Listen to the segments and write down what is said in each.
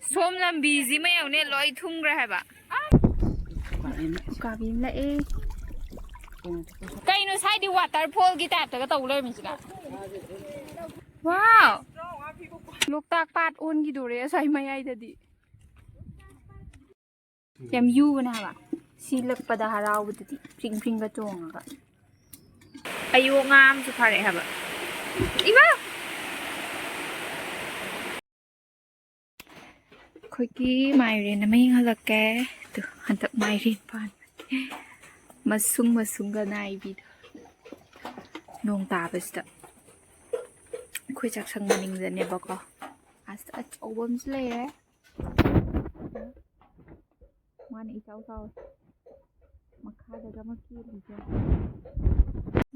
Som lambi may yaw ne loi thumgra haba. Ukabi la e. Kaino sai di waterfall gi tap ta ga taw loi min sina. Wow. Loktak pat on gi dore sai mayai da di. Yam yu na ba. Silak pada haraw da di. Pring pring ga chong ga. Ayu ngam su phare haba. Iba. Khoi ki mai ren na mai halak ke. Tu hantak mai ren pan. Masung ga nai bi. Nong ta ba sta. Khoi chak sang maning da ne ba ko. As a chobam sle re. Man I chau makha daga maki lija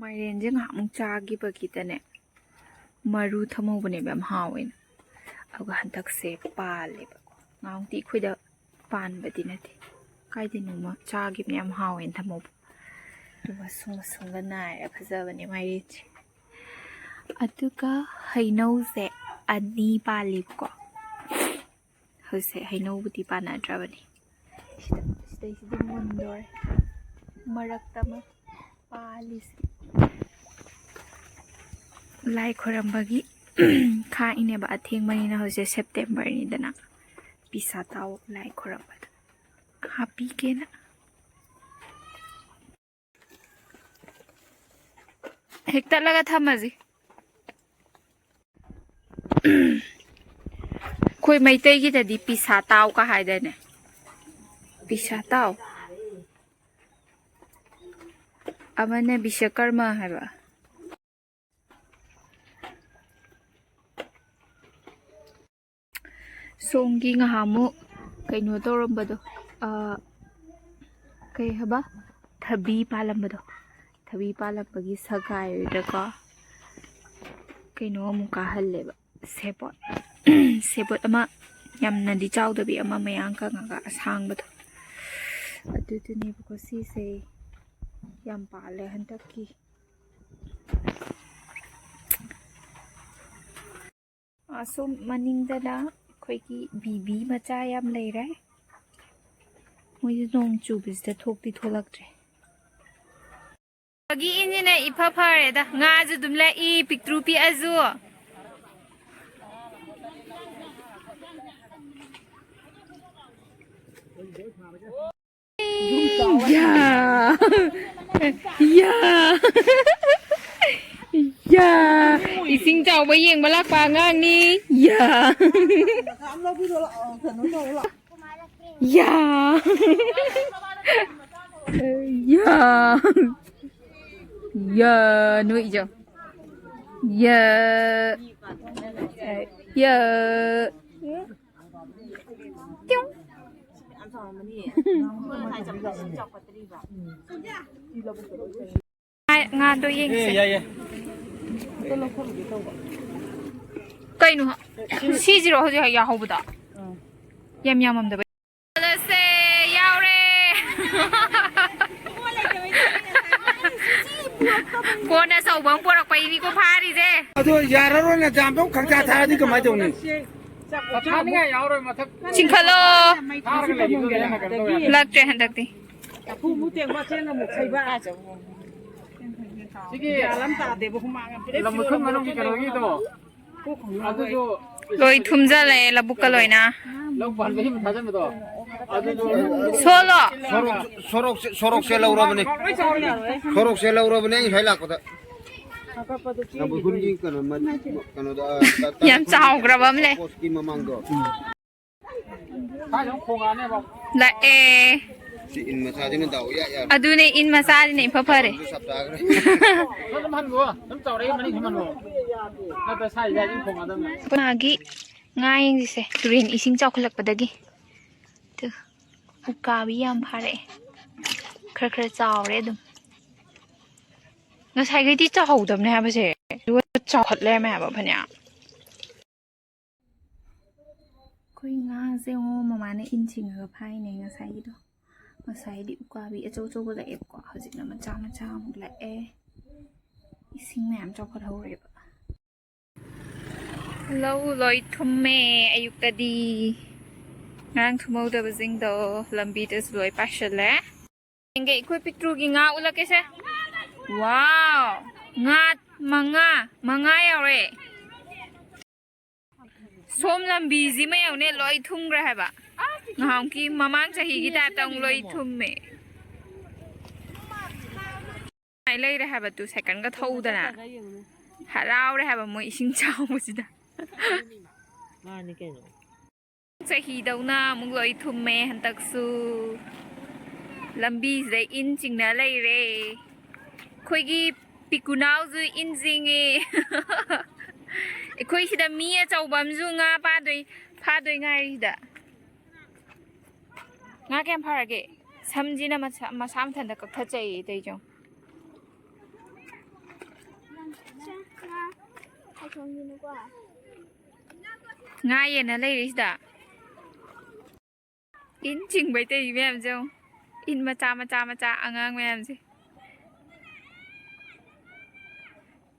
mai ren je nga mung cha gi ba ki ta ne maru thamo bane bam hawin aga hantak se pale ba ngaung ti khoi da pan ba di na ti kai de nu ma cha gi myam hawin thamo du wa sung ga nai ra phaja bane mai ri atuka hainau se ani pali ko hose hainau buti pana dra bane stay si dum mondor marak tama palis lai khoram bagi kha ine ba atheng mani na hose September ni dana pisa taw lai khoram ba happy ke na hekta laga thamaji koi maitai gi da di pisa taw ka haida ne pisa taw amane Vishwakarma haiba songi nga hamu kaino torambado kai haba thabi palambado thabi palambagi sagai da ko kaino mu ka halleba sebot sebot ama yamna di chawdabi ama mayang ka nga asang bado adu ni ko si se yam pale handaki aso maning dana khoi ki bibi macha yam lei rai moi nong chu bis da thok ti tholak tre agi injina ifa phare da nga ju dum la I pictru pi azu yeah yeah yeah ising chau ba yeng balak pa ngang ni yeah yeah yeah yeah nuôi chưa yeah yeah nga tôi yên cây nữa xí gì rồi hơi giàu hậu bữa yam yam mà đây xe giàu re cô này sầu bóng cô đọc bài đi cô pha đi thế tôi giờ rồi là giảm bóng kháng tra thà đi cơ mà chồng này chính khá lo lạc trẻ hẳn đặc đi lôi thum ra lại là bukka lôi na solo sorok se lau robane sorok se lau robane phải là có đó yam chao grabam le la e in mà sao chứ nó đậu ya ya adu ne in masal ne pha phare sắp ra cái nó man go nó chào đấy nó đi man go nó ta sai ra những phong adam magi ngai ni se turin ising chau khalak padagi tu ukabi yam phare khar khar chau re dum nó sai cái tí chau hầu dum ne ha ba se du chau khat le ma ba phanya koi nga se ngo mama ne in ching ga phai ne nga sai do mà sai đi qua bị châu châu cái lẹp quả hơi dịch là mà cha một lẽ xin làm cho con hầu đẹp lâu rồi thum mẹ ayuk tadi ngang ꯊꯨꯝꯍꯧꯗꯕꯁꯤꯡꯗꯣ ꯂꯝꯕꯤꯗꯁꯨ ꯂꯣꯏ ꯄꯥꯏꯁꯜꯂꯦ ꯌꯦꯡꯒꯦ ꯑꯩꯈꯣꯏ ꯄꯤꯛꯇ꯭ꯔꯨꯒꯤ ꯉꯥ ꯎꯠꯂꯛꯀꯦꯁꯦ ꯋꯥꯎ ꯉꯥ ꯃꯉꯥ ꯌꯥꯎꯔꯦ ꯁꯣꯝ ꯂꯝꯕꯤꯁꯤꯃ ꯌꯧꯅꯦ ꯂꯣꯏ ꯊꯨꯝꯈ꯭ꯔꯦ ꯍꯥꯏꯕ ꯅꯍꯥꯟꯀꯤ ꯃꯃꯥꯡ ꯆꯍꯤꯒꯤ ꯇꯥꯏꯞꯇ ꯑꯃꯨꯛ ꯂꯣꯏ ꯊꯨꯝꯃꯦ ꯂꯩꯔꯦ ꯍꯥꯏꯕ ꯇꯨ ꯁꯥꯏꯀꯜꯒ ꯊꯧꯗꯅ ꯍꯔꯥꯎꯔꯦ ꯍꯥꯏꯕ ꯃꯣꯏ ꯏꯁꯤꯡ ꯆꯥꯎꯕꯁꯤꯗ ꯃꯥꯅꯤ ꯀꯩꯅꯣ ꯆꯍꯤꯗꯧꯅ ꯑꯃꯨꯛ ꯂꯣꯏ ꯊꯨꯝꯃꯦ ꯍꯟꯗꯛꯁꯨ ꯂꯝꯕꯤꯁꯤꯗ ꯏꯟ ꯆꯤꯡꯅ ꯂꯩꯔꯦ ꯑꯩꯈꯣꯏꯒꯤ ꯄꯤꯀꯨꯅꯥꯎꯁꯨ ꯏꯟ ꯆꯤꯡꯉꯦ ꯑꯩꯈꯣꯏ ꯁꯤꯗ ꯃꯤ ꯑꯆꯧꯕ ꯑꯃꯁꯨ ꯉꯥ ꯐꯥꯗꯣꯏ ꯉꯥꯏꯔꯤꯁꯤꯗ ꯉꯥ ꯀꯌꯥꯝ ꯐꯥꯔꯒꯦ ꯁꯝꯁꯤꯅ ꯃꯁꯥ ꯃꯊꯟꯇ ꯀꯛꯊꯠꯆꯩꯌꯦ ꯇꯩꯖꯣ ꯉꯥ ꯌꯦꯟꯅ ꯂꯩꯔꯤꯁꯤꯗ ꯏꯟ ꯆꯤꯡꯕꯩ ꯇꯩ ꯃꯌꯥꯝꯁꯦ ꯏꯟ ꯃꯆꯥ ꯑꯉꯥꯡ ꯃꯌꯥꯝꯁꯦ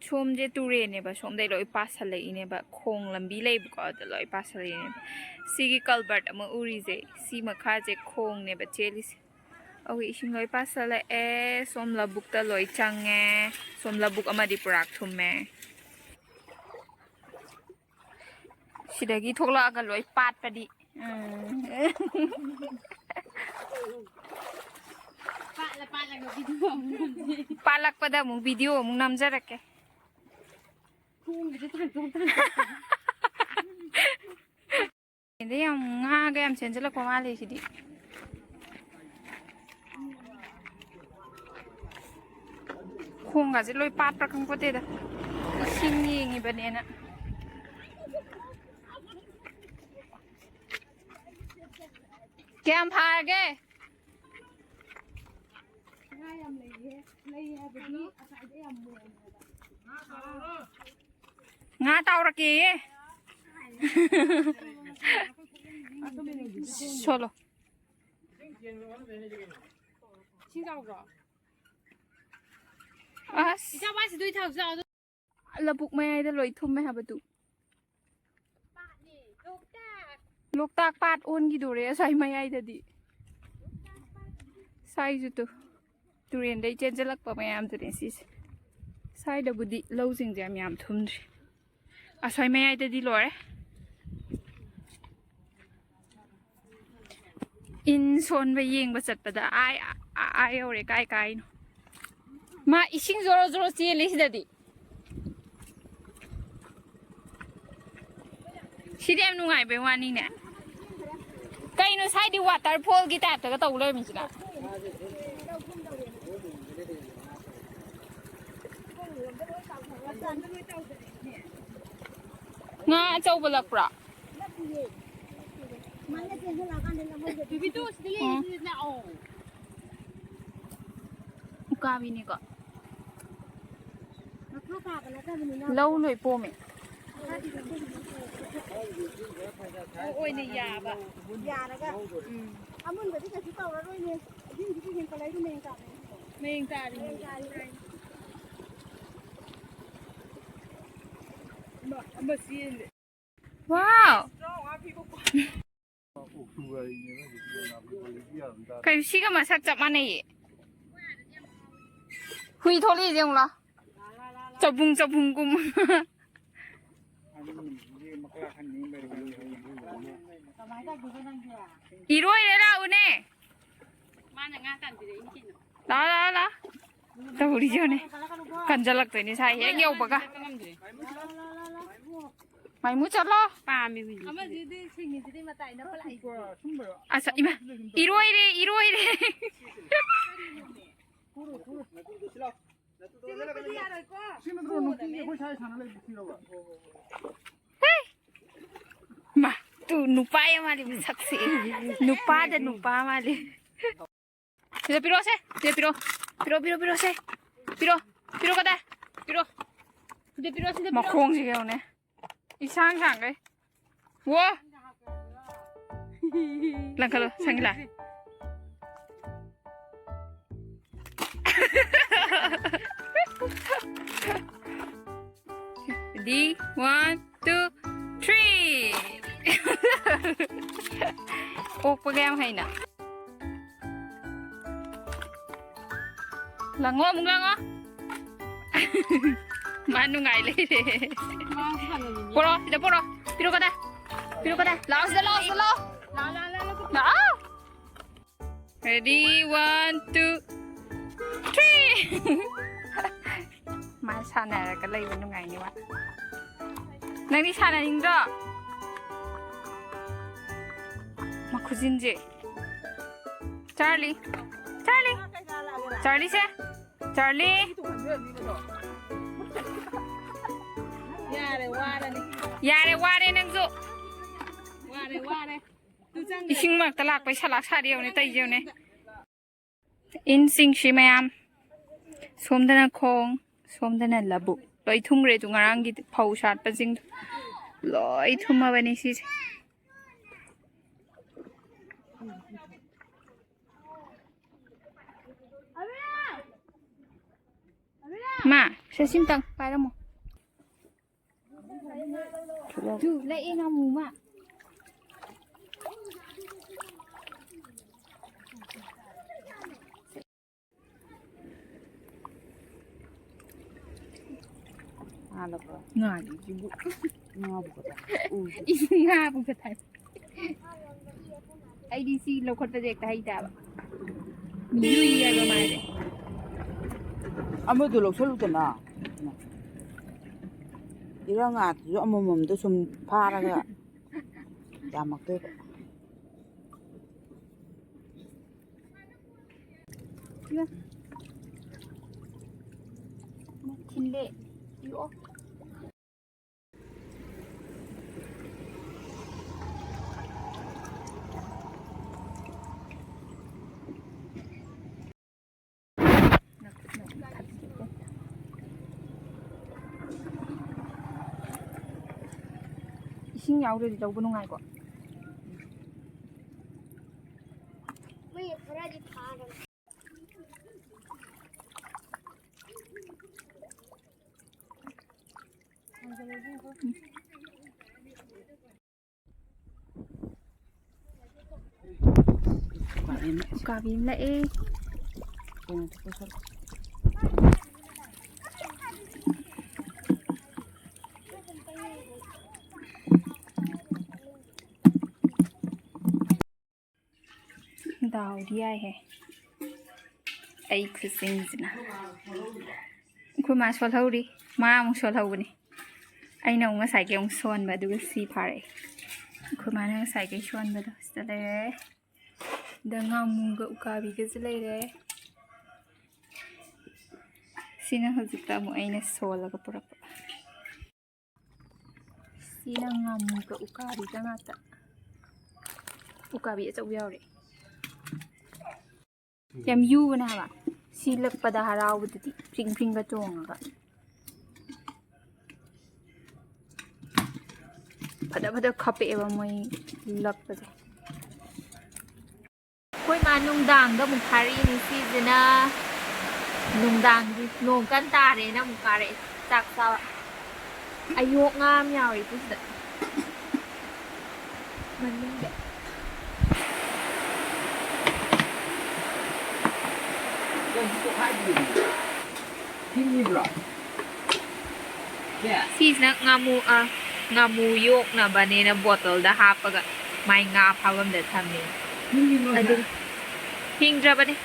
ꯁꯣꯝꯁꯦ ꯇꯨꯔꯦꯟꯅꯦꯕ ꯁꯣꯝꯗꯩ ꯂꯣꯏ ꯄꯥꯁꯜꯂꯛꯏꯅꯦꯕ ꯈꯣꯡ ꯂꯝꯕꯤ ꯂꯩꯕꯀꯣ ꯑꯗ ꯂꯣꯏ ꯄꯥꯁꯜꯂꯛꯏꯅꯦꯕ ꯁꯤꯒꯤ ꯀꯜꯕꯔꯠ ꯑꯃ ꯎꯔꯤꯁꯦ ꯁꯤ ꯃꯈꯥꯁꯦ ꯈꯣꯡꯅꯦꯕ ꯆꯦꯜꯂꯤꯁꯦ ꯑꯩꯈꯣꯏ ꯏꯁꯤꯡ ꯂꯣꯏ ꯄꯥꯁꯜꯂꯛꯑꯦ ꯁꯣꯝ ꯂꯧꯕꯨꯛꯇ ꯂꯣꯏ ꯆꯪꯉꯦ ꯁꯣꯝ ꯂꯧꯕꯨꯛ ꯑꯃꯗꯤ ꯄꯨꯔꯥ ꯊꯨꯝꯃꯦ ꯁꯤꯗꯒꯤ ꯊꯣꯛꯂꯛꯑꯒ ꯂꯣꯏ ꯄꯥꯠꯄꯗꯤ ꯄꯥꯠꯂꯛꯄꯗ ꯑꯃꯨꯛ ꯚꯤꯗꯤꯑꯣ ꯑꯃꯨꯛ ꯅꯝꯖꯔꯛꯀꯦ ꯌꯥꯝ ꯉꯥꯒ ꯌꯥꯝ ꯆꯦꯟꯖꯜꯂꯛꯄ ꯃꯥꯜꯂꯦ ꯁꯤꯗꯤ ꯈꯣꯡꯒꯁꯦ ꯂꯣꯏ ꯄꯥꯠꯄ꯭ꯔꯥ ꯈꯪꯄꯣꯠꯇꯦꯗ ꯏꯁꯤꯡ ꯌꯦꯡꯉꯤꯕꯅꯦꯅ ꯀꯌꯥꯝ ꯐꯥꯔꯒꯦ ꯉꯥ ꯇꯥꯎꯔꯛꯀꯦꯌꯦ ꯁꯣꯂꯣ ꯑꯁ ꯂꯕꯨꯛ ꯃꯌꯥꯏꯗ ꯂꯣꯏ ꯊꯨꯝꯃꯦ ꯍꯥꯏꯕꯗꯨ ꯂꯣꯛꯇꯥꯛ ꯄꯥꯠ ꯑꯣꯟꯈꯤꯗꯣꯔꯦ ꯑꯁ꯭ꯋꯥꯏ ꯃꯌꯥꯏꯗꯗꯤ ꯁ꯭ꯋꯥꯏꯁꯨ ꯇꯨꯔꯦꯟꯗꯩ ꯆꯦꯟꯁꯤꯜꯂꯛꯄ ꯃꯌꯥꯝꯗꯨꯅꯦ ꯁꯤꯁꯦ ꯁ꯭ꯋꯥꯏꯗꯕꯨꯗꯤ ꯂꯧꯁꯤꯡꯁꯦ ꯌꯥꯝ ꯊꯨꯝꯗ꯭ꯔꯤ ꯑꯁ꯭ꯋꯥꯏ ꯃꯌꯥꯏꯗꯗꯤ ꯂꯣꯏꯔꯦ ꯏꯟ ꯁꯣꯟꯕ ꯌꯦꯡꯕ ꯆꯠꯄꯗ ꯑꯥ ꯌꯧꯔꯦ ꯀꯥꯏꯅꯣ ꯃꯥ ꯏꯁꯤꯡ ꯖꯣꯔꯣ ꯖꯣꯔꯣ ꯆꯦꯜꯂꯤ ꯁꯤꯗꯗꯤ ꯁꯤꯗꯤ ꯌꯥꯝ ꯅꯨꯡꯉꯥꯏꯕꯩ ꯋꯥꯅꯤꯅꯦ ꯀꯩꯅꯣ ꯁꯥꯏꯗꯤ ꯋꯥꯇꯔꯐꯣꯜꯒꯤ ꯇꯥꯏꯞꯇꯒ ꯇꯧ ꯂꯩꯔꯝꯃꯤꯁꯤꯅ ꯉꯥ ꯑꯆꯧꯕ ꯂꯛꯄ꯭ꯔꯣ ꯎꯀꯥꯕꯤꯅꯤꯀꯣ ꯂꯧ ꯂꯣꯏ ꯄꯣꯝꯃꯦ ꯑꯣꯏꯅ ꯌꯥꯕ ꯌꯥꯔꯒ ꯑꯃꯨꯟꯕꯗꯤ ꯀꯩꯁꯨ ꯇꯧꯔꯔꯣꯏꯅꯦ ꯑꯗꯨꯒꯤꯗꯤ ꯍꯦꯟꯀꯠꯂꯛꯏꯗꯨ ꯃꯌꯦꯡ ꯇꯥꯔꯤ ꯋꯥꯎ ꯀꯩꯅꯣ ꯁꯤꯒ ꯃꯁꯛ ꯆꯞ ꯃꯥꯟꯅꯩꯌꯦ ꯍꯨꯏ ꯊꯣꯛꯂꯛꯏꯁꯦ ꯌꯦꯡꯉꯨ ꯆꯕꯨꯡ 이로이래 라우네. 나와라. 또 우리 전에 간절락더니 사이에 여보가. 많이 묻혔어? 아싸 이마 이로이래. 마, 또 누빠야 말이 무삭시. 누빠다 누빠 말이. 이제 비로세. 이제 비로 세. 비로 가다. 비로. 이제 비로. 막 공지게 오네. 이상한 거. 와. 랑칼로 상이라. Ready? 1, 2, 3. ꯑꯣꯛꯄꯒ ꯌꯥꯝ ꯍꯩꯅ ꯂꯪꯉꯣ ꯑꯃꯨꯛ ꯂꯪꯉꯣ ꯃꯥ ꯅꯨꯡꯉꯥꯏ ꯂꯩꯔꯦ ꯄꯣꯔꯣ ꯁꯤꯗ ꯄꯣꯔꯣ ꯄꯤꯔꯛꯀꯗ ꯂꯥꯛꯑꯣ ꯁꯤꯗ ꯂꯥꯛꯑꯣ ꯂꯥꯛꯑꯣ ready 1 2 3 ꯃꯥ ꯁꯥꯟꯅꯔꯒ ꯂꯩꯕ ꯅꯨꯡꯉꯥꯏꯅꯤ ꯋꯥ ꯅꯪꯗꯤ ꯁꯥꯟꯅꯅꯤꯡꯗ꯭ꯔꯣ ꯃꯈꯨꯖꯤꯟꯁꯦ ꯆꯥꯔꯂꯤ ꯆꯥꯔꯂꯤꯁꯦ ꯆꯥꯔꯂꯤ ꯌꯥꯔꯦ ꯋꯥꯔꯦ ꯅꯪꯁꯨ 이싱 ꯃꯔꯛꯇ ꯂꯥꯛꯄꯩ ꯁꯂꯥꯛ ꯁꯥꯔꯤꯌꯧꯅꯦ ꯇꯩꯖꯧꯅꯦ ꯏꯟꯁꯤꯡꯁꯤ ꯃꯌꯥꯝ ꯁꯣꯝꯗꯅ ꯈꯣꯡ ꯁꯣꯝꯗꯅ ꯂꯧꯕꯨꯛ ꯂꯣꯏ ꯊꯨꯝꯈ꯭ꯔꯦ ꯑꯗꯨ ꯉꯔꯥꯡꯒꯤ ꯐꯧ ꯁꯥꯠꯄꯁꯤꯡꯗꯣ ꯂꯣꯏ ꯊꯨꯝꯃꯕꯅꯤ ꯁꯤꯁꯦ ꯃꯥ ꯁꯦꯁꯤꯝꯇꯪ ꯄꯥꯏꯔꯝꯃꯣ ꯇꯨ ꯂꯩꯑꯦ ꯉꯥꯃꯨ ꯃꯥ ꯉꯥꯜꯂꯤꯁꯤꯕꯨ ꯉꯥꯕꯨꯒ ꯊꯥꯏ ꯑꯩꯗꯤ ꯁꯤ ꯂꯧꯈꯠꯄꯁꯦ ꯍꯦꯛꯇ ꯍꯩꯇꯕ ꯌꯨꯏ ꯍꯥꯏꯕ ꯃꯥꯁꯦ ꯑꯃꯗꯣ ꯂꯧꯁꯜꯂꯨꯗꯅ ꯏꯔꯥꯡ ꯉꯥꯗꯨꯁꯨ ꯑꯃꯃꯝꯗ ꯁꯨꯝ ꯐꯥꯔꯒ ꯌꯥꯝꯃꯛꯇꯣꯏꯕ ꯊꯤꯜꯂꯦ ꯌꯣ 이싱 야우려도 너무 농아이고. Kabin la eh. Đào đi ai hè ai cứ sinh gì nè cô mà xóa thâu đi mà ông xóa thâu này ai nào mà xài cái ông xoan và đưa xì phare cô mà nó xài cái xoan và đó sẽ đây đang ngâm gạo cà bị cái gì đây xin nó hơi dịch ta một ai nó xóa là cái bắp xin nó ngâm gạo cà bị cái ngắt ta gạo cà bị ở đâu vậy Yam yu na ba silak pada haraw budti pring pring ga tong ga pada khape ba moi lak pa je koi ma nung dang ga muk khari ni si jena nung dang di nong kan ta re na muk kare tak sa ayok ngam yaw ri pu da man ning de Sisna ngamu yok na bane na bottle da hapaga mai nga phawam da thamni adu hingdra bane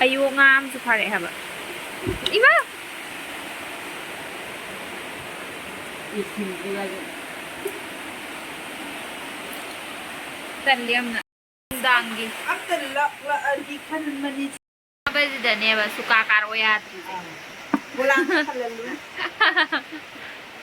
ayo ngam su phare haba ima tan liam na dangi abdalla wa albi khan mani ba da ne ba su ka karo ya bulan khalalu